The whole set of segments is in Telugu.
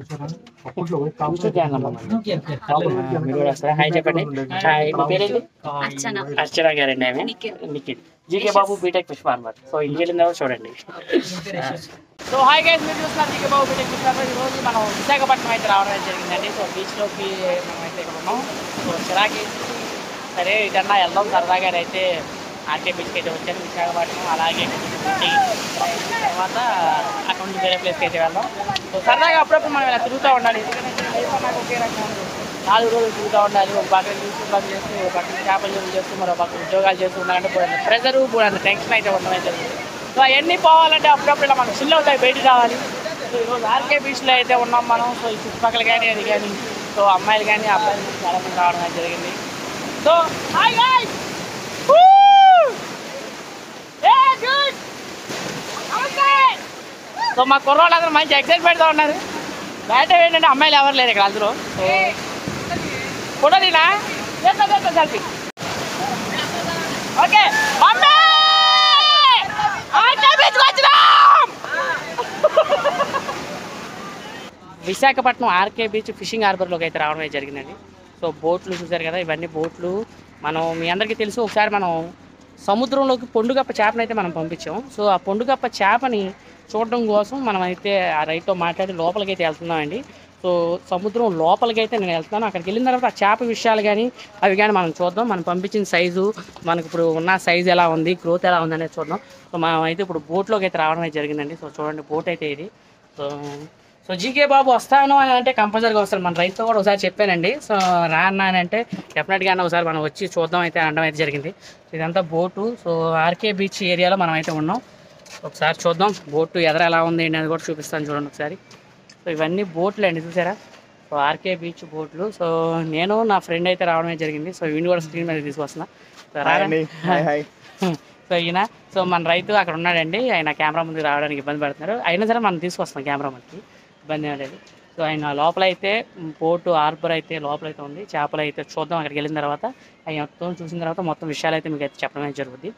మీరు కూడా వస్తారా? హాయ్ చెప్పండి. హాయ్, మీ పేరేంటి? అర్చన గారండి. ఆమె Nikhil. GK Babu BTech fish farmer. So ఇంటికి వెళ్ళిన తర్వాత చూడండి. సో హాయ్ గైస్, మీరు చూస్తున్నారు GK Babu BTech fish farmer. ఈరోజు మనం విశాఖపట్నం అయితే రావడం జరిగిందండి. సో బీచ్లోకి మనం అయితే ఇక్కడ ఉన్నాం. సో చిరాకేసి సరే ఇదన్నా వెళ్దాం సరదాగా అయితే ఆర్కే బీచ్కి అయితే వచ్చాను విశాఖపట్నం. అలాగే తర్వాత అక్కడ నుంచి వేరే ప్లేస్కి అయితే వెళ్దాం. సో సరదాగా అప్పుడప్పుడు మనం ఇలా తిరుగుతూ ఉండాలి. ఎందుకంటే నాకు ఒకే రకంగా 4 రోజులు తిరుగుతూ ఉండాలి. ఒక పక్కన చూస్తూ పని చేస్తూ, ఒక పక్కన చేపలు చెరువులు చేస్తూ, మరో పక్కన ఉద్యోగాలు చేస్తూ ఉండాలంటే కూడా ప్రెజరు కూడా టెన్షన్ అయితే ఉండడం జరుగుతుంది. సో అవన్నీ పోవాలంటే అప్పుడప్పుడు ఇలా మనం చిల్ అవుతాయి, బయటికి రావాలి. సో ఈరోజు ఆర్కే బీచ్లో అయితే ఉన్నాం మనం. సో ఈ చుట్టుపక్కల కానీ అది కానీ సో అమ్మాయిలు కానీ అబ్బాయిలు కానీ చాలామంది రావడం అయితే జరిగింది. సో హాయ్ గైస్, సో మా కుర్రోళ్ళు అందరూ మంచి ఎక్సైట్మెంట్తో ఉన్నారు. బయట ఏంటంటే అమ్మాయిలు ఎవరు లేరు ఇక్కడ అందరూ. సో ఫోటో తీనా selfie. Okay Visakhapatnam RK beach fishing హార్బర్లోకి అయితే రావడం జరిగిందండి. సో బోట్లు చూసారు కదా, ఇవన్నీ బోట్లు. మనం మీ అందరికీ తెలుసు, ఒకసారి మనం సముద్రంలోకి పొండుగప్ప చేపను అయితే మనం పంపించాం. సో ఆ పొండుగప్ప చేపని చూడడం కోసం మనం అయితే ఆ రైతుతో మాట్లాడి లోపలికి అయితే వెళ్తున్నామండి. సో సముద్రం లోపలికి అయితే నేను వెళ్తున్నాను. అక్కడికి వెళ్ళిన తర్వాత ఆ చేప విషయాలు కానీ అవి కానీ మనం చూద్దాం. మనం పంపించిన సైజు, మనకు ఇప్పుడు ఉన్న సైజు ఎలా ఉంది, గ్రోత్ ఎలా ఉంది అనేది చూద్దాం. సో మనం అయితే ఇప్పుడు బోట్లోకి అయితే రావడం అయితే జరిగిందండి. సో చూడండి బోట్ అయితే ఇది. సో జీకే బాబు వస్తాను అని అంటే కంపల్సరీగా వస్తాను. మన రైతుతో కూడా ఒకసారి చెప్పానండి. సో రా అన్నా అని అంటే డెఫినెట్గా ఒకసారి మనం వచ్చి చూద్దాం అయితే అనడం అయితే జరిగింది. ఇదంతా బోటు. సో ఆర్కే బీచ్ ఏరియాలో మనం అయితే ఉన్నాం. ఒకసారి చూద్దాం బోటు ఎదర ఎలా ఉంది అనేది కూడా చూపిస్తాను చూడండి ఒకసారి. సో ఇవన్నీ బోట్లు అండి, చూసారా? సో ఆర్కే బీచ్ బోట్లు. సో నేను నా ఫ్రెండ్ అయితే రావడమే జరిగింది. సో వీడిని కూడా స్క్రీన్ మీద తీసుకొస్తున్నా. సో ఈయన సో మన రైతు అక్కడ ఉన్నాడండి. ఆయన కెమెరా ముందుకు రావడానికి ఇబ్బంది పడుతున్నారు. అయినా సరే మనం తీసుకొస్తాం కెమెరా మనకి, ఇబ్బంది లేదు. సో ఆయన లోపల అయితే బోటు హార్బర్ అయితే లోపలైతే ఉంది. చేపలు అయితే చూద్దాం అక్కడికి వెళ్ళిన తర్వాత. అవి మొత్తం చూసిన తర్వాత మొత్తం విషయాలు అయితే మీకు అయితే చెప్పడమే జరుగుతుంది.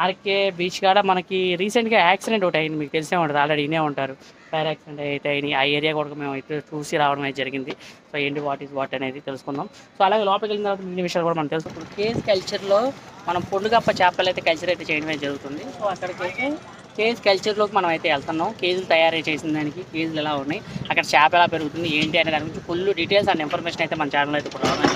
ఆర్కే బీచ్ కాడ మనకి రీసెంట్గా యాక్సిడెంట్ ఒకటి అయింది, మీకు తెలిసే ఉంటుంది, ఆల్రెడీ వినే ఉంటారు. ఫైర్ యాక్సిడెంట్ అయితే అయినాయి. ఆ ఏరియా కూడా మేము అయితే చూసి రావడం అయితే జరిగింది. సో ఏంటి వాట్ అనేది తెలుసుకుందాం. సో అలాగే లోపలికి వెళ్ళిన తర్వాత మిగిలిన విషయాలు కూడా మనం తెలుసుకుంటాం. కేజ్ కల్చర్లో మనం పొండుగప్ప చేపలు అయితే కల్చర్ అయితే చేయడమే జరుగుతుంది. సో అక్కడికి అయితే కేజ్ కల్చర్లోకి మనం అయితే వెళ్తున్నాం. కేజీలు తయారు చేసిన దానికి కేజీలు ఎలా ఉన్నాయి, అక్కడ చేప ఎలా పెరుగుతుంది ఏంటి అనే దాని గురించి ఫుల్ డీటెయిల్స్ అండ్ ఇన్ఫర్మేషన్ అయితే మన ఛానల్ అయితే కూడా రావాలి.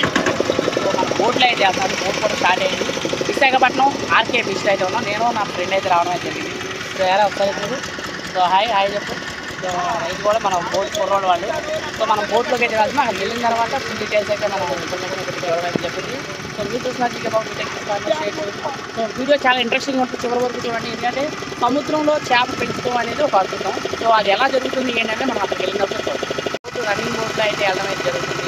సో మన బోట్లో అయితే వెళ్తాను. బోట్ కూడా స్టార్ట్ అయ్యింది. విశాఖపట్నం ఆర్కే బీచ్లో అయితే ఉన్నాం. నేను నా ఫ్రెండ్ అయితే రావడం అయితే జరిగింది. సో ఎలా ఒకసారి మీరు సో హాయ్ చెప్పు. సో ఇది కూడా మనం బోట్ కుర్రోళ్ళు వాళ్ళు. సో మనం బోట్లోకి అయితే వెళ్తున్నాం. అక్కడ వెళ్ళిన తర్వాత ఫుల్ డీటెయిల్స్ అయితే మనం ఇన్ఫర్మేషన్ అయితే ఇవ్వడం అయితే చెప్పింది. సో మీరు చూస్తున్నారు GK Babu BTech. So video చాలా ఇంట్రెస్టింగ్ ఉంటుంది, చివరి వరకు చూడండి. ఎందుకంటే సముద్రంలో చేప పెంచడం అనేది ఒక అద్భుతం. సో అది ఎలా జరుగుతుంది ఏంటంటే మనం అక్కడికి వెళ్ళినప్పుడు బోట్ రన్నింగ్ బోట్లో అయితే వెళ్ళడం అయితే జరుగుతుంది.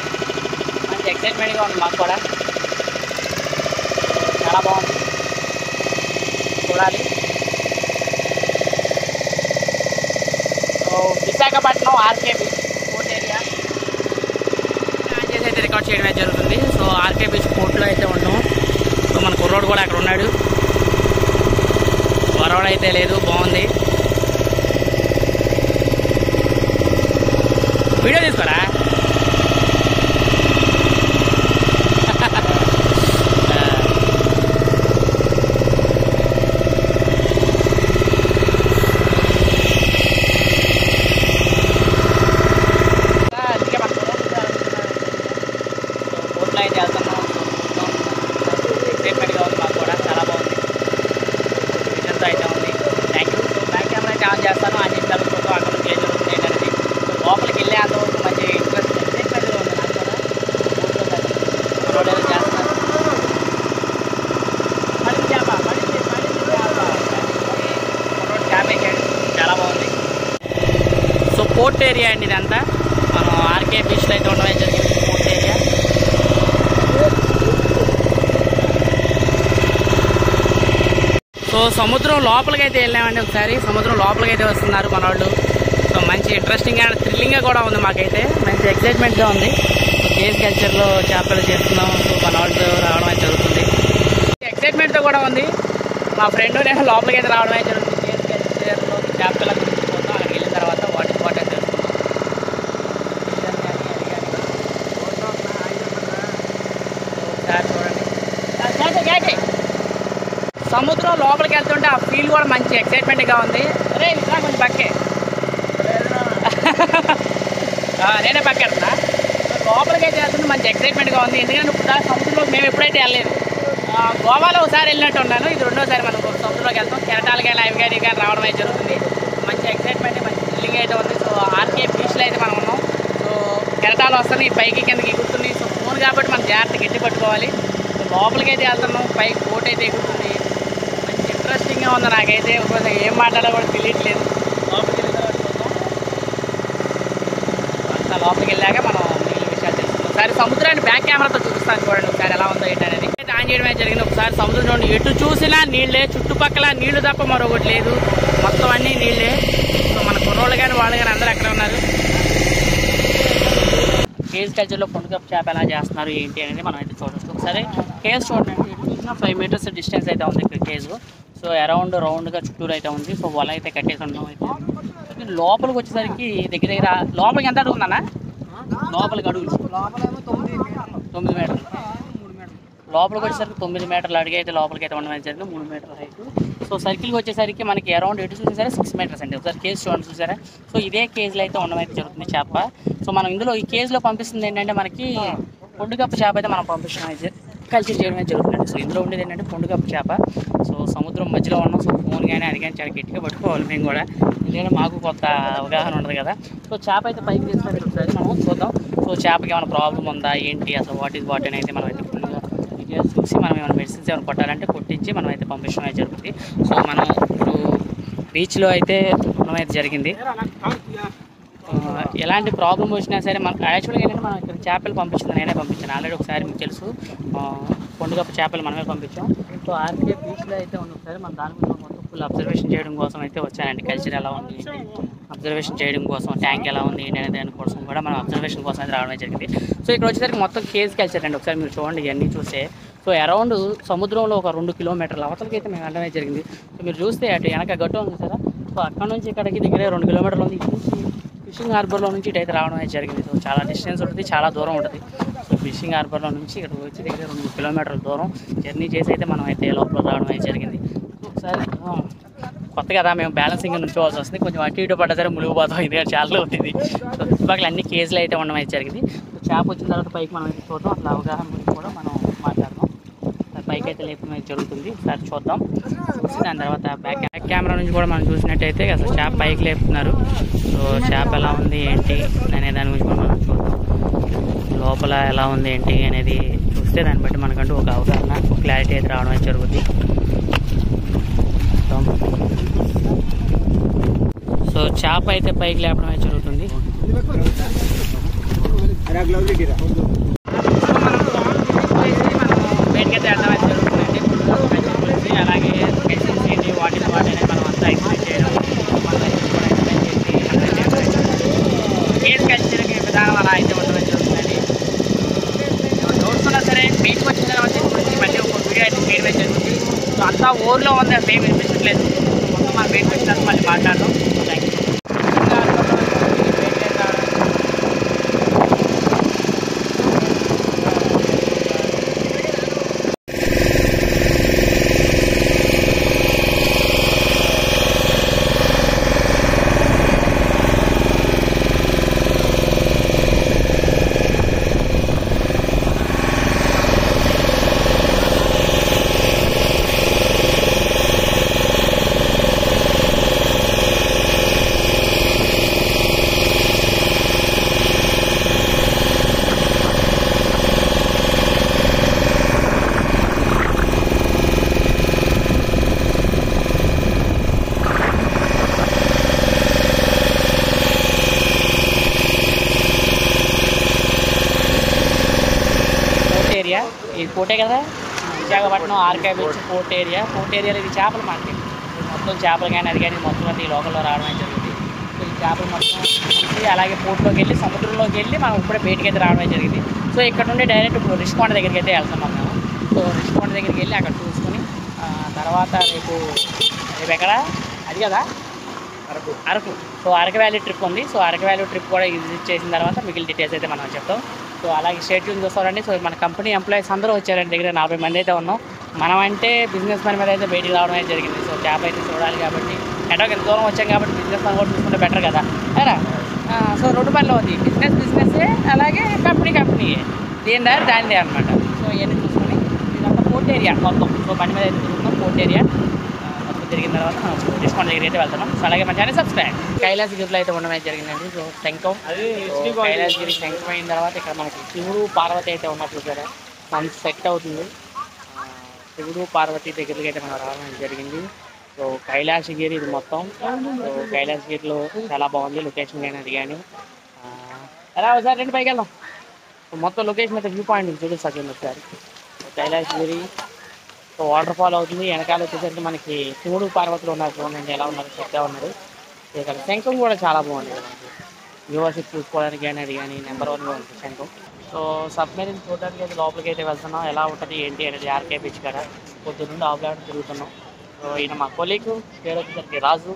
మంచి ఎక్సైట్మెంట్గా ఉంది మాకు కూడా, చాలా బాగుంది చూడాలి. So Visakhapatnam RK beach port area అయితే రికార్డ్ చేయడం అయితే జరుగుతుంది. సో ఆర్కే బీచ్ పోర్ట్లో అయితే ఉన్నాం. సో మన కుర్రోడు కూడా అక్కడ ఉన్నాడు. వరవడ అయితే లేదు, బాగుంది. వీడియో తీసుకోరా. అయితే వెళ్తున్నాం. ఎక్సైట్మెంట్గా ఉంది మాకు కూడా, చాలా బాగుంది. విజన్తో అయితే ఉంది. Thank you. So back camera అయితే ఆన్ చేస్తాను. ఆన్ చేసిన తర్వాత అక్కడ నుంచి ఏం జరుగుతుంది ఏంటనేది. సో లోపలికి వెళ్ళే అంతవరకు మంచి ఎక్సైట్మెంట్గా ఉంది నాకు కూడా. రోడ్ చేస్తున్నారు. మళ్ళీ చేప రోడ్ చేప వేసాడు, చాలా బాగుంది. సో పోర్ట్ ఏరియా అండి ఇదంతా. మనం ఆర్కే బీచ్లో అయితే ఉండడం జరిగింది. Port area. సో సముద్రం లోపలికి అయితే వెళ్ళామండి. ఒకసారి సముద్రం లోపలికి అయితే వస్తున్నారు మన వాళ్ళు. సో మంచి ఇంట్రెస్టింగ్ అండ్ థ్రిల్లింగ్గా కూడా ఉంది. మాకైతే మంచి ఎక్సైట్మెంట్గా ఉంది. సో కేజ్ కల్చర్లో చేపలు చేస్తున్నాం. సో మన వాళ్ళు రావడం అయితే జరుగుతుంది. ఎక్సైట్మెంట్తో కూడా ఉంది. మా ఫ్రెండ్ నేను లోపలికి అయితే రావడం అయితే జరుగుతుంది. కేజ్ కల్చర్లో చేపల గురించి పోతాం. అక్కడికి వెళ్ళిన తర్వాత వాట్ అయితే తెలుసుకుందాం. సముద్రం లోపలికి వెళ్తుంటే ఆ ఫీల్ కూడా మంచి ఎక్సైట్మెంట్గా ఉంది. అరే ఇంకా కొంచెం పక్కే నేనే పక్కెడుతున్నా. లోపలికి అయితే వెళ్తుంటే మంచి ఎక్సైట్మెంట్గా ఉంది. ఎందుకంటే ఇప్పుడు సముద్రంలోకి మేము ఎప్పుడైతే వెళ్ళలేదు. గోవాలో ఒకసారి వెళ్ళినట్టు ఉన్నాను. ఇది రెండోసారి మనం సముద్రంలోకి వెళ్తాం. కెరటాలు కానీ అవి కానీ కానీ రావడం అయితే జరుగుతుంది. మంచి ఎక్సైట్మెంట్ మంచి ఫీలింగ్ అయితే ఉంది. సో ఆర్కే బీచ్లో అయితే మనం ఉన్నాం. సో కెరటాలు వస్తున్నాయి, పైకి కిందకి ఎగురుతున్నాయి. సో ఫోన్ కాబట్టి మనం జాగ్రత్తగా గట్టి పట్టుకోవాలి. సో లోపలికి అయితే వెళ్తున్నాం. పైకి బోట్ అయితే ఎగురుతుంది. మంచి ఇంట్రెస్టింగ్గా ఉంది. నాకైతే ఏం మాట్లాడాలో కూడా తెలియట్లేదు. లోపలికి వెళ్ళిన తర్వాత చూద్దాం. అంత లోపలికి వెళ్ళాక మనం మిగిలిన విషయాలు తెలుసుకుందాం. ఒకసారి సముద్రాన్ని బ్యాక్ కెమెరాతో చూపిస్తాను చూడండి ఒకసారి ఎలా ఉందో ఏంటి అనేది. ఆన్ చేయడమే జరిగింది. ఒకసారి సముద్రం చూడండి, ఎటు చూసినా నీళ్ళే, చుట్టుపక్కల నీళ్లు తప్ప మరొకటి లేదు, మొత్తం అన్నీ నీళ్ళే. సో మన కుర్రోళ్ళు కానీ వాళ్ళు కానీ అందరూ అక్కడే ఉన్నారు. కేజ్ కల్చర్లో పొండుగప్ప చేప ఎలా చేస్తున్నారు ఏంటి అనేది మనం అయితే చూడవచ్చు. ఒకసారి కేజ్ చూడండి, 5 మీటర్స్ డిస్టెన్స్ అయితే ఉంది ఇక్కడ కేజు. సో అరౌండ్ రౌండ్గా చుట్టూరు అయితే ఉంది. సో వల అయితే కట్టేసి ఉన్నాం. అయితే లోపలికి వచ్చేసరికి దగ్గర దగ్గర లోపలికి ఎంత అడుగుందన్నా? లోపలికి అడుగులు 9 మీటర్లు. లోపలికి వచ్చేసరికి 9 మీటర్లు అడిగి అయితే లోపలికి అయితే ఉండడం జరిగింది. 3 మీటర్ల హైట్. సో సర్కిల్కి వచ్చేసరికి మనకి అరౌండ్ ఎటు చూసారా 6 మీటర్స్ అండి. ఒకసారి కేజ్ చూడండి చూసారా. సో ఇదే కేజ్లో అయితే ఉండడం అయితే జరుగుతుంది చేప. సో మనం ఇందులో ఈ కేజ్లో పంపిస్తుంది ఏంటంటే మనకి పొండుగప్ప చేప అయితే మనం పంపించడం అయితే కల్చర్ చేయడం అయితే జరుగుతుంది. సో ఇందులో ఉండేది ఏంటంటే పొండుగప్ప చేప. సో సముద్రం మధ్యలో ఉన్నాం. సో ఫోన్ కానీ అది కానీ చాలా గట్టిగా పట్టుకోవాలి మేము కూడా, ఎందుకంటే మాకు కొత్త అవగాహన ఉండదు కదా. సో చేప అయితే పైకి తీసుకుని ఒకసారి మనం చూద్దాం. సో చేపకి ఏమైనా ప్రాబ్లం ఉందా ఏంటి, అసలు వాట్ ఈజ్ వాట్ అని అయితే మనం అయితే ఫుల్గా డీటెయిల్స్ చూసి మనం ఏమైనా మెడిసిన్స్ ఏమైనా కొట్టాలంటే కొట్టించి మనం అయితే పంపించడం అయితే జరుగుతుంది. సో మనం ఇప్పుడు బీచ్లో అయితే ఉండడం అయితే జరిగింది. ఎలాంటి ప్రాబ్లం వచ్చినా సరే మనకు యాక్చువల్గా ఏంటంటే మనం ఇక్కడ చేపలు పంపించింది నేనే పంపించాను. ఆల్రెడీ ఒకసారి మీకు తెలుసు పొండుగప్ప చేపలు మనమే పంపించాం. సో ఆర్కే బీచ్లో అయితే ఉన్న ఒకసారి మన దాని గురించి మొత్తం ఫుల్ అబ్జర్వేషన్ చేయడం కోసం అయితే వచ్చానండి. కల్చర్ ఎలా ఉంది అబ్జర్వేషన్ చేయడం కోసం, ట్యాంక్ ఎలా ఉంది అనే దానికోసం కూడా మనం అబ్జర్వేషన్ కోసం అయితే రావడం జరిగింది. సో ఇక్కడ వచ్చేసరికి మొత్తం కేజ్ కల్చర్ అండి. ఒకసారి మీరు చూడండి ఇవన్నీ చూస్తే. సో అరౌండ్ సముద్రంలో ఒక 2 కిలోమీటర్ల అవతలకి అయితే మేము వెళ్ళడమే జరిగింది. సో మీరు చూస్తే అటు వెనక గట్టు ఉంది కదా. సో అక్కడ నుంచి ఇక్కడికి దగ్గర 2 కిలోమీటర్లు ఉంది. ఇటు నుంచి ఫిషింగ్ హార్బర్లో నుంచి ఇటు అయితే రావడం అయితే జరిగింది. సో చాలా డిస్టెన్స్ ఉంటుంది, చాలా దూరం ఉంటుంది. సో ఫిషింగ్ హార్బర్లో నుంచి ఇక్కడ వచ్చి దగ్గర 2 కిలోమీటర్ల దూరం జర్నీ చేసి అయితే మనం అయితే లోపల రావడం అయితే జరిగింది. ఒకసారి కొత్త కదా మేము బ్యాలెన్సింగ్ నుంచోవాల్సి వస్తుంది. కొంచెం అటు ఇటు పడ్డా సరే మునిగిపోతాం, ఇది చాలా అవుతుంది. సో చుట్టుపక్కల అన్ని కేజీలు అయితే ఉండడం అయితే జరిగింది. సో చేప వచ్చిన తర్వాత పైకి మనం అయితే చూద్దాం. అట్లా అవగాహన గురించి కూడా మనం మాట్లాడదాం. పైకి అయితే లేపడం అయితే జరుగుతుంది. ఒకసారి చూద్దాం. చూసి దాని తర్వాత బ్యాక్ కెమెరా నుంచి కూడా మనం చూసినట్టయితే అసలు చేప పైకి లేపుతున్నారు. సో చేప ఎలా ఉంది ఏంటి అనే దాని గురించి కూడా మనం చూద్దాం. లోపల ఎలా ఉంది ఏంటి అనేది చూస్తే దాన్ని బట్టి మనకంటూ ఒక అవగాహన, ఒక క్లారిటీ అయితే రావడం అయితే జరుగుతుంది. సో చేప అయితే పైకి లేపడం అయితే జరుగుతుంది. బయటకైతే వెళ్ళడం అయితే జరుగుతుందండి. అలాగే మెడిసిన్స్ ఏంటి వాటి అనేది మనం అంతా ఎక్స్ప్లెయిన్ చేయడం, కేజ్ కల్చర్ విధానం అలా అయితే ఉండడం జరుగుతుందండి. డౌట్స్ ఉన్నా సరే బీచ్కి వచ్చిన తర్వాత మళ్ళీ ఒక వీడియో అయితే చేయడం జరుగుతుంది. సో అంతా ఊర్లో ఉంది, అసలు ఏమి వినిపించట్లేదు. మొత్తం మనం బయటకు వచ్చిన తర్వాత మళ్ళీ మాట్లాడదాం. Thank you. ఇది పోర్టే కదా, Visakhapatnam RK beach port area. Port ఏరియాలో ఇది చేపల మార్కెట్. మొత్తం చేపలు కానీ అది కానీ మొత్తం అంతా ఈ లోకల్లో రావడం జరిగింది. సో ఈ చేపలు మొత్తం చూసి అలాగే పోర్ట్లోకి వెళ్ళి సముద్రంలోకి వెళ్ళి మనం ఇప్పుడే బయటికి అయితే రావడం జరిగింది. సో ఇక్కడ నుండి డైరెక్ట్ ఇప్పుడు రిషికొండ దగ్గరికి అయితే వెళ్తున్నాం మేము. సో రిషికొండ దగ్గరికి వెళ్ళి అక్కడ చూసుకొని తర్వాత రేపు ఎక్కడ అది కదా Araku. So Araku valley trip ఉంది. సో అరకు వ్యాలీ ట్రిప్ కూడా విజిట్ చేసిన తర్వాత మిగిలిన డీటెయిల్స్ అయితే మనం చెప్తాం. సో అలాగే షెడ్యూల్ చూస్తారండి. సో మన కంపెనీ ఎంప్లాయీస్ అందరూ వచ్చారండి, దగ్గర 40 మంది అయితే ఉన్నాం. మనం అంటే బిజినెస్ పని మీద అయితే బయటికి రావడం అయితే జరిగింది. సో చేప అయితే చూడాలి కాబట్టి ఎటో ఎంత దూరం వచ్చాం కాబట్టి బిజినెస్ పని కూడా చూసుకుంటే బెటర్ కదా అయినా. సో 2 పనులు అవుతాయి, బిజినెస్సే అలాగే కంపెనీయే, దానిదే అనమాట. సో ఇవన్నీ చూసుకొని ఇదంతా పోర్ట్ ఏరియా మొత్తం. సో బండి మీద అయితే తిరుగుతున్నాం పోర్ట్ ఏరియా మొత్తం తిరిగిన తర్వాత మనం డిస్కౌంట్ దగ్గర అయితే వెళ్తున్నాం. సో అలాగే మన ఛానల్ సబ్స్క్రైబ్. కైలాసగిరిలో అయితే ఉండడం జరిగిందండి. సో శంఖం, కైలాసగిరి శంఖం అయిన తర్వాత ఇక్కడ మనకి శివుడు పార్వతి అయితే ఉన్నట్లు సరే సన్ సెట్ అవుతుంది. శివుడు పార్వతి దగ్గరికి అయితే మనం రావడం జరిగింది. సో కైలాసగిరి ఇది మొత్తం. సో కైలాసగిరిలో చాలా బాగుంది లొకేషన్ కానీ అది కానీ. ఎలా ఒకసారి రెండు పైకి వెళ్దాం. మొత్తం లొకేషన్ అయితే వ్యూ పాయింట్ చూపిస్తాను ఒకసారి. కైలాసగిరి సో వాటర్ ఫాల్ అవుతుంది. వెనకాల వచ్చేసరికి మనకి శివుడు పార్వతులు ఉన్నారు, చూడండి ఎలా ఉన్నారు, చెప్తా ఉన్నారు. ఇక్కడ శంఖం కూడా చాలా బాగుంది మనకి వ్యూవర్షిప్ చూసుకోవడానికి కానీ అది కానీ నెంబర్ 1గా ఉంటుంది శంఖం. సో సబ్మెరీన్ చూడడానికి అయితే లోపలికి అయితే వెళ్తున్నాం. ఎలా ఉంటుంది ఏంటి అనేది ఆర్కే బీచ్ కాడ పొద్దున్నుండి ఆఫ్లైన్ తిరుగుతున్నాం. సో ఈయన మా కొలీగ్, పేరు వచ్చేసరికి రాజు.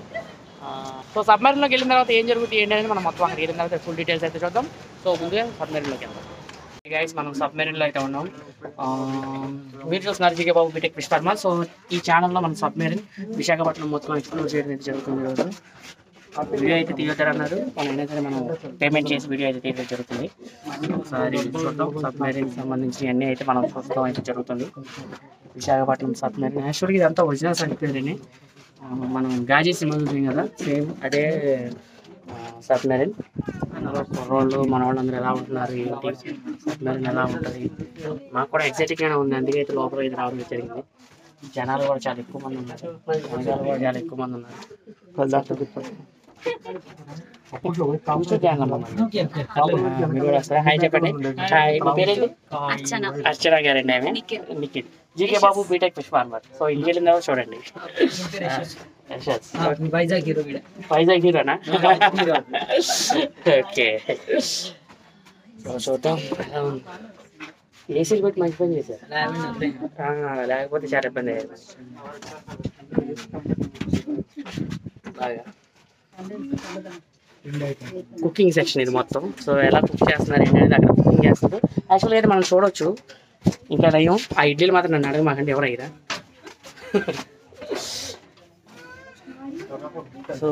సో సబ్మెరీన్లోకి వెళ్ళిన తర్వాత ఏం జరుగుతుంది ఏంటి అనేది మనం మొత్తం అక్కడికి వెళ్ళిన తర్వాత ఫుల్ డీటెయిల్స్ అయితే చూద్దాం. సో ముందుగా సబ్మెరీన్లోకి వెళ్దాం. గైస్ మనం సబ్మెరీన్లో అయితే ఉన్నాం. మీరు చూస్తున్నారు GK Babu BTech fish farmer. So ఈ ఛానల్లో మనం సబ్మెరీన్ విశాఖపట్నం మొత్తం ఎక్స్ప్లోర్ చేయడం అయితే జరుగుతుంది. ఈరోజు వీడియో అయితే తీయొద్దన్నారు, అయినా సరే మనం పేమెంట్ చేసి వీడియో అయితే తీయడం జరుగుతుంది. ఒకసారి చూద్దాం. సబ్మెరీన్ సంబంధించి అన్నీ అయితే మనం చూడడం అయితే జరుగుతుంది. విశాఖపట్నం సబ్మెరీన్ యాక్చువల్గా ఇదంతా ఒరిజినల్ సర్టిఫికేట్ని మనం గాజీ సినిమా చూసాం కదా, సేమ్ అదే సబ్మెరీన్. రోడ్లు మన వాళ్ళందరూ ఎలా ఉంటున్నారు ఏంటి, సబ్మెరీన్ ఎలా ఉంటుంది మాకు కూడా ఎగ్జైటింగ్గానే ఉంది. అందుకే అయితే లోపల అయితే రావడం జరిగింది. జనాలు కూడా చాలా ఎక్కువ మంది ఉన్నారు, జనాలు కూడా చాలా ఎక్కువ మంది ఉన్నారు. హాయ్ చెప్పండి. అర్చన గారండి, ఆమె Nikhil, GK Babu BTech fish farmer. So ఇంటికి వెళ్ళిన తర్వాత చూడండి. వైజాగ్ హీరోనా? ఓకే చూద్దాం. ఏసీలు పెట్టి మంచి పని చేశారు, లేకపోతే చాలా ఇబ్బంది అయ్యేది బాగా. కుకింగ్ సెక్షన్ ఇది మొత్తం. సో ఎలా కుక్ చేస్తున్నారు ఏంటనేది అక్కడ కుకింగ్ చేస్తారు. యాక్చువల్గా అయితే మనం చూడవచ్చు. ఇంకా నయం ఆ ఇడ్లీలు మాత్రం నన్ను అడగమాకండి, ఎవరు అయ్యారా. సో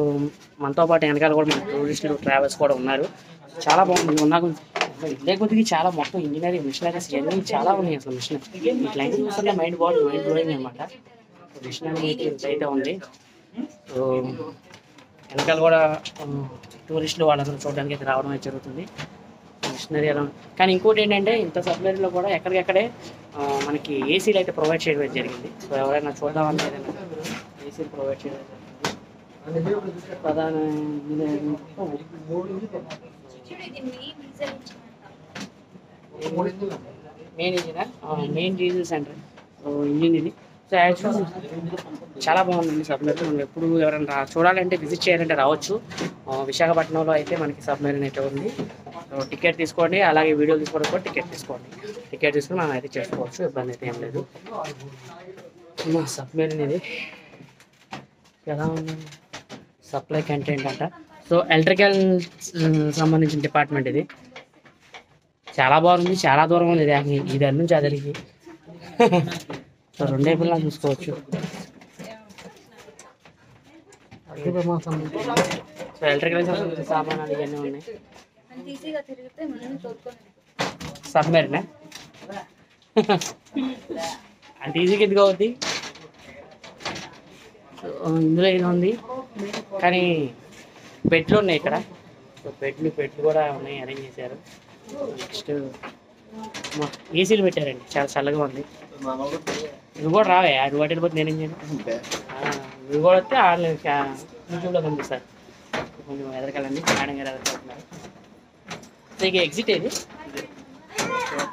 మనతో పాటు వెనకాల కూడా మన టూరిస్టులు ట్రావెల్స్ కూడా ఉన్నారు. చాలా బాగుంది. నాకు ఇదే కొద్దిగా చాలా మొత్తం ఇంజనీరింగ్ మిషనరీస్ ఇవన్నీ చాలా ఉన్నాయి. అసలు మిషనరీ ఈ లైన్ చూస్తుంటే మైండ్ బ్లోయింగ్ అనమాట. మిషనరీ అయితే ఉంది. సో వెనకాల కూడా టూరిస్టులు వాళ్ళందరూ చూడడానికి అయితే రావడం అయితే జరుగుతుంది. మిషనరీ అలా. కానీ ఇంకోటి ఏంటంటే ఇంత సబ్మెరీన్లో కూడా ఎక్కడికెక్కడే మనకి ఏసీలు అయితే ప్రొవైడ్ చేయడం జరిగింది. సో ఎవరైనా చూద్దామని ఏదైనా ఏసీలు ప్రొవైడ్ చేయడం జరిగింది. ప్రధాన మెయిన్ డీజిల్ సెంటర్ ఇంజిన్ ఇది. సో యాక్చువల్ చాలా బాగుందండి సబ్మెరీన్. మనం ఎప్పుడు ఎవరైనా చూడాలంటే విజిట్ చేయాలంటే రావచ్చు. విశాఖపట్నంలో అయితే మనకి సబ్మెరీన్ అయితే ఉంది. సో టికెట్ తీసుకోండి, అలాగే వీడియో తీసుకోవడం కూడా టికెట్ తీసుకోండి. టికెట్ తీసుకుని మనం అయితే చేసుకోవచ్చు, ఇబ్బంది అయితే ఏం లేదు. సబ్మెరీన్ ఇది ఎలా ఉంది, సప్లై కంటెంట్ అంట. సో ఎలక్ట్రికల్ సంబంధించిన డిపార్ట్మెంట్ ఇది. చాలా బాగుంది, చాలా దూరం ఉంది ఇది, ఇది అన్ని నుంచి అదరికి. సో రెండే పిల్లలు చూసుకోవచ్చు. సో ఎలక్ట్రికల్ సంబంధించిన సామానాలు ఇవన్నీ ఉన్నాయి. సబ్మెరీన్ అంత ఈజీగా ఎందుకు అవుద్ది. ఇందులో ఇది ఉంది కానీ బెడ్లు ఉన్నాయి ఇక్కడ. సో బెడ్లు కూడా ఉన్నాయి, అరేంజ్ చేశారు. నెక్స్ట్ ఏసీలు పెట్టారండి, చాలా చల్లగా ఉంది. నువ్వు కూడా రావే, అది వాటి పోతే నేనేం చేయను. నువ్వు కూడా వస్తే యూట్యూబ్లో పంపిస్తారు. కొంచెం ఎదరకాలండి, మేడం గారు ఎదరకాలంటున్నారు. సో ఇక ఎగ్జిట్ ఇది.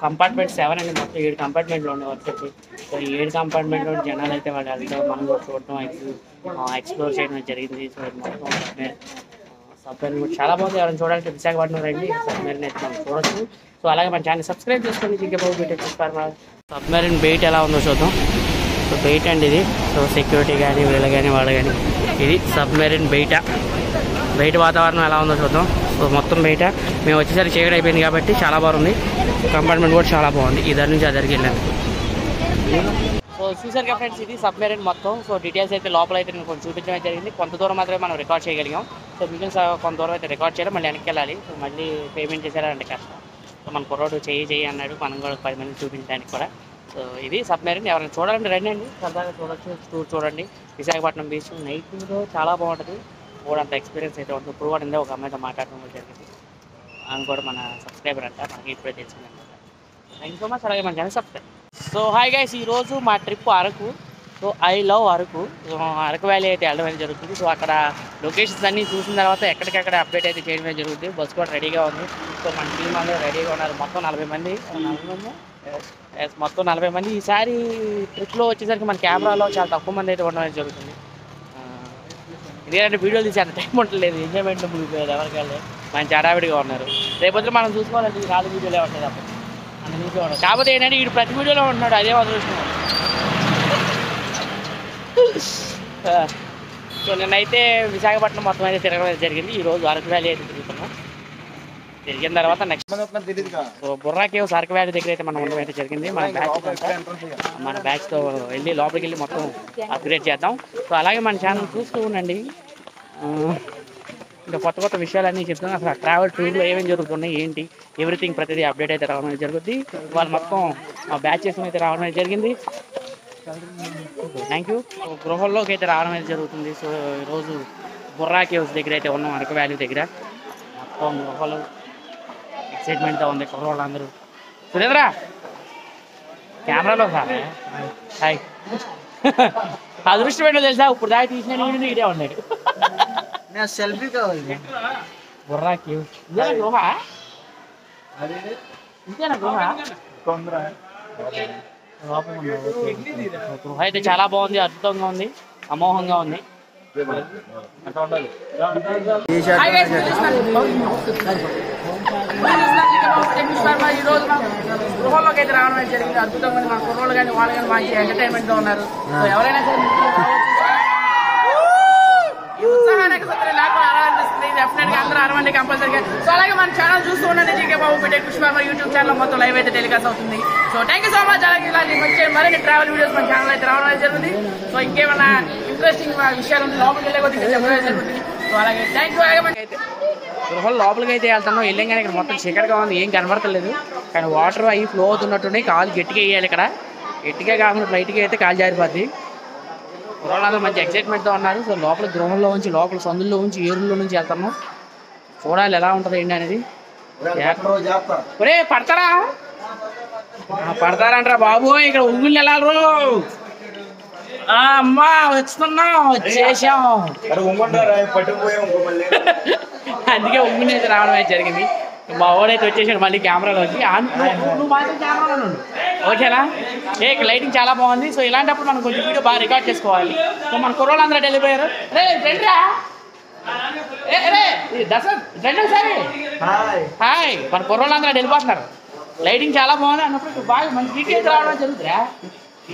కంపార్ట్మెంట్ 7 అండి, మొత్తం 7 కంపార్ట్మెంట్లు ఉన్నాయి వచ్చేసి. సో 7 కంపార్ట్మెంట్లో జనాలు అయితే వాళ్ళు వెళ్తాం, మనం కూడా చూడటం ఎక్స్ప్లోర్ చేయడం జరిగింది. సో మొత్తం సబ్మెరీన్ కూడా చాలా బాగుంది. ఎవరైనా చూడాలంటే విశాఖపట్నం రండి, సబ్మెరీన్ అయితే మనం చూడొచ్చు. సో అలాగే మన ఛానల్ సబ్స్క్రైబ్ చేసుకోండి. GK Babu BTech fish farmer. Submarine bait ఎలా ఉందో చూద్దాం. సో బెయిట్ అండి ఇది. సో సెక్యూరిటీ కానీ వీళ్ళు కానీ వాళ్ళు కానీ ఇది సబ్మెరీన్ బెయిటా. బయట వాతావరణం ఎలా ఉందో చూద్దాం. సో మొత్తం బయట మేము వచ్చేసరికి చీకటి అయిపోయింది కాబట్టి చాలా బాగుంది. కంపార్ట్మెంట్ కూడా చాలా బాగుంది ఈ దారి నుంచి ఆ దగ్గరికి వెళ్ళాను. సో చూసారు కదా ఫ్రెండ్స్, ఇది సబ్మెరైన్ మొత్తం. సో డీటెయిల్స్ అయితే లోపల అయితే నేను కొంచెం చూపించడం జరిగింది. కొంత దూరం మాత్రమే మనం రికార్డ్ చేయగలిగాం. సో మిగిలిన కొంత దూరం అయితే రికార్డ్ చేయాలి, మళ్ళీ వెనక్కి వెళ్ళాలి. సో మళ్ళీ పేమెంట్ చేశారంటే కష్టం. సో మన కుర్రోడు చేయి అన్నాడు, మనం కూడా 10 మంది చూపించడానికి కూడా. సో ఇది సబ్మెరైన్. ఎవరైనా చూడాలంటే రండి అండి, సరదాగా చూడొచ్చు. చూడండి విశాఖపట్నం బీచ్ నైట్లో చాలా బాగుంటుంది. కూడా అంత ఎక్స్పీరియన్స్ అయితే ఉంటుంది. ఇప్పుడు కూడా ఒక అమ్మాయితో మాట్లాడడం కూడా జరిగింది. ఆమె కూడా మన సబ్స్క్రైబర్ అంట, మనకి ఇప్పుడే తెలిసింది అనమాట. Thank you so much. అలాగే మన channel subscribe. So hi guys, ఈరోజు మా trip Araku. So I love Araku. Araku valley అయితే వెళ్ళడం అనేది జరుగుతుంది. సో అక్కడ లొకేషన్స్ అన్నీ చూసిన తర్వాత ఎక్కడికక్కడ అప్డేట్ అయితే చేయడం జరుగుతుంది. బస్సు కూడా రెడీగా ఉంది. సో మన టీం అందరూ రెడీగా ఉన్నారు. మొత్తం 40 మంది మొత్తం 40 మంది. ఈసారి ట్రిప్లో వచ్చేసరికి మన కెమెరాలో చాలా తక్కువ మంది అయితే ఉండడం జరుగుతుంది. ఎందుకంటే వీడియోలు తీసే అంత టైం ఉండలేదు, ఎంజాయ్మెంట్ ముగిపోయారు ఎవరికెళ్ళి. మంచి హడావిడిగా ఉన్నారు. రేపొద్దు మనం చూసుకోవాలంటే ఈ 4 వీడియోలే ఉంటాయి తప్ప అంత నీట్గా ఉన్నాడు. కాకపోతే ఏంటంటే వీడు ప్రతి వీడియోలో ఉంటున్నాడు, అదే అదృష్టం. సో నేనైతే విశాఖపట్నం మొత్తం అయితే తిరగడం జరిగింది. ఈరోజు అరకు వ్యాలీ అయితే తిరుగుతున్నాం. తిరిగిన తర్వాత next Borra caves Araku valley దగ్గర అయితే మనం ఉండడం అయితే జరిగింది. మన బ్యాచ్తో వెళ్ళి లోపలికి వెళ్ళి మొత్తం అప్గ్రేడ్ చేద్దాం. సో అలాగే మన ఛానల్ చూస్తూ ఉండండి. ఇంకా కొత్త విషయాలన్నీ చెప్తున్నాం. అసలు ట్రావెల్ టూర్లో ఏమేమి జరుగుతున్నాయి ఏంటి ఎవ్రీథింగ్ ప్రతిదీ అప్డేట్ అయితే రావడం జరుగుతుంది. వాళ్ళు మొత్తం మా బ్యాచెస్ అయితే రావడం జరిగింది. Thank you. గృహంలోకి అయితే రావడం అయితే జరుగుతుంది. సో ఈరోజు బుర్రా కేవ్స్ దగ్గర అయితే ఉన్నాం, అరకు వ్యాలీ దగ్గర. మొత్తం గృహలు ఎక్సైట్మెంట్తో ఉంది కుర్రోళ్ళు అందరూ. సురేంద్ర కెమెరాలో సార్ హాయ్. అదృష్టం ఏంటో తెలుసా, ఇప్పుడు దాకా తీసిన వీడియో ఇదే ఉన్నాడు. సెల్ఫీ కావాలి. బుర్రా కేవ్స్ గృహ ఇంతేనా గృహ? గృహ అయితే చాలా బాగుంది, అద్భుతంగా ఉంది, అమోఘంగా ఉంది. ఈరోజు గృహంలోకి అయితే రావడం జరిగింది. అద్భుతంగా ఉంది. మన కుర్రోళ్ళు కానీ వాళ్ళు కానీ మంచి ఎంటర్టైన్మెంట్ గా ఉన్నారు. ఎవరైనా సరే అందరూ అరవండి కంపల్సరీగా. సో అలాగే మన ఛానల్ చూస్తూ ఉండండి. జీకే బాబు పెట్టే కృష్ణ యూట్యూబ్ ఛానల్ మొత్తం లైవ్ అయితే టెలికాస్ట్ అవుతుంది. So thank you so much. అలాగే ఇలాంటి మంచి మరిన్ని ట్రావెల్ వీడియోస్ మన ఛానల్ అయితే రావడం జరుగుతుంది. సో ఇంకేమైనా ఇంట్రెస్టింగ్ విషయాలు ఉంటే లోపలికి వెళ్ళే కొద్దిగా చెప్పడం జరుగుతుంది. సో అలాగే థ్యాంక్ యూ. అయితే గృహం లోపలికి అయితే వెళ్తాను. వెళ్ళంగానే ఇక్కడ మొత్తం చీకటిగా ఉంది, ఏం కనబడతలేదు. కానీ వాటర్ అవి ఫ్లో అవుతున్నట్టున్నాయి. కాలు గట్టిగా వేయాలి. ఇక్కడ గట్టిగా కాకుండా లైట్గా అయితే కాలు జారిపోద్ది. కుర్రోళ్ళందరూ మంచి ఎక్సైట్మెంట్తో ఉన్నారు. సో లోపల గృహంలో నుంచి లోపల సందుల్లో నుంచి ఏరుల్లో నుంచి వెళ్తాము. చూడాలి ఎలా ఉంటుంది ఏంటి అనేది. ఒరే పడతారంటారా బాబు, ఇక్కడ ఉంగుళ్ళు వెళ్ళాలి. అమ్మా వస్తున్నాం, వచ్చేసాం. అందుకే ఉంగుని అయితే రావడం అయితే జరిగింది. మా వాడైతే వచ్చేసాడు మళ్ళీ కెమెరాలోకి. నువ్వు మాత్రం కెమెరాలో ఉండు, ఓకేనా? లైటింగ్ చాలా బాగుంది. సో ఇలాంటప్పుడు మనం కొంచెం వీడియో బాగా రికార్డ్ చేసుకోవాలి. సో మన కుర్రోళ్ళు అందరూ వెళ్ళిపోయారు. సరే హాయ్. మన కుర్రోళ్ళు అందరూ వెళ్ళిపోతున్నారు. లైటింగ్ చాలా బాగుంది అన్నప్పుడు బాగా మంచి డీటెయిల్స్ రావడం జరుగుతుందా.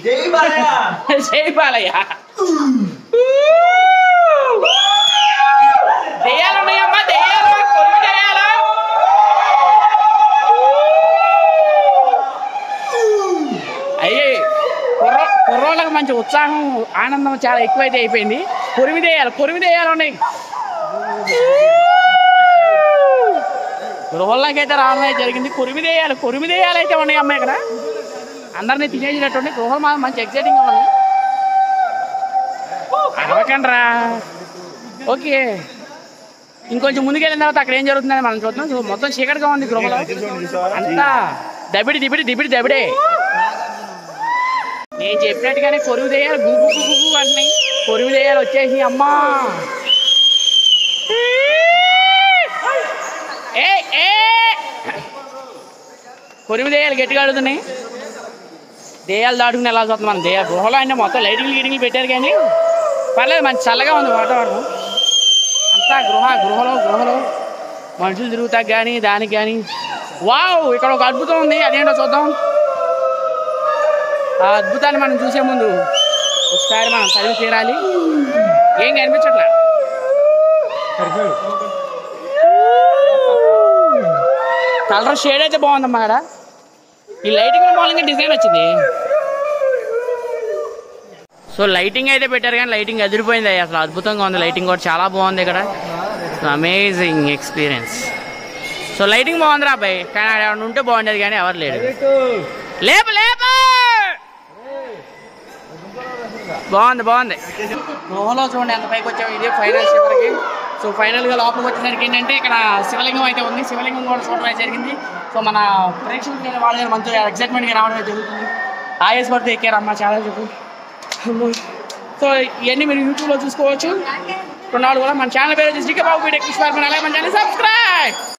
జై బాలయ్య. దెయ్యాలున్నాయమ్మా, దెయ్యాలు కొలువు చేయాలా? అయ్యే కుర్రోళ్ళకి మంచి ఉత్సాహం ఆనందం చాలా ఎక్కువైతే అయిపోయింది. కొరిమిదేయాలు ఉన్నాయి. గృహంలోకి అయితే రావడం జరిగింది. కొరిమిదేయాలు అయితే ఉన్నాయి అమ్మాయి. ఇక్కడ అందరినీ తినేసినట్టు గృహం మాత్రం మంచి ఎక్సైటింగ్గా ఉంది. అరవకండ్రా. ఓకే, ఇంకొంచెం ముందుకెళ్ళిన తర్వాత అక్కడ ఏం జరుగుతుందని మనం చూద్దాం. మొత్తం చీకటిగా ఉంది గృహంలో, అంతా దబిడే. నేను చెప్పినట్టుగానే కొరువు దేయాలి గుగ్గు అంటున్నాయి. కొరువు దేయాలు వచ్చేసి అమ్మా. కొరువు దేయాలు గట్టిగా అడుగుతున్నాయి. దేయాలు దాటుకుని ఎలా చూస్తుంది మన గృహలో. అంటే మొత్తం లైటింగ్లు పెట్టారు కానీ పర్లేదు, మంచి చల్లగా ఉంది వాతావరణం అంతా. గృహలో మనుషులు తిరుగుతా కానీ దానికి కానీ. వావ్, ఇక్కడ ఒక అద్భుతం ఉంది, అదేంటో చూద్దాం. ఆ అద్భుతాన్ని మనం చూసే ముందు ఒకసారి మనం చదివి తీరాలి. ఏం కనిపించట్లే. కలర్ షేడ్ అయితే బాగుందమ్మా ఇక్కడ. ఈ లైటింగ్ మూలంగా డిజైన్ వచ్చింది. సో లైటింగ్ అయితే పెట్టారు కానీ లైటింగ్ అదిరిపోయింది అసలు, అద్భుతంగా ఉంది. లైటింగ్ కూడా చాలా బాగుంది ఇక్కడ. So amazing experience. So lighting బాగుందిరా అబ్బాయి, కానీ ఎవరు ఉంటే బాగుండేది కానీ ఎవరు లేడు. లేపు లేపు బాగుంది. గృహలో చూడండి ఎంత పైకి వచ్చాము. ఇదే ఫైనల్ చివరికి. సో ఫైనల్గా లోపలికి వచ్చేసరికి ఏంటంటే ఇక్కడ శివలింగం అయితే ఉంది. శివలింగం కూడా చూడడం జరిగింది. సో మన ప్రేక్షకులు వాళ్ళ మంచి ఎక్సైట్మెంట్గా రావడం జరుగుతుంది. ఆయేస్ పడితే ఎక్కారమ్మా చాలా చెప్పు. సో ఇవన్నీ మీరు యూట్యూబ్లో చూసుకోవచ్చు. కొన్నాళ్ళు కూడా మన ఛానల్ పేరు వచ్చేసి అలాగే మన ఛానల్ సబ్స్క్రైబ్.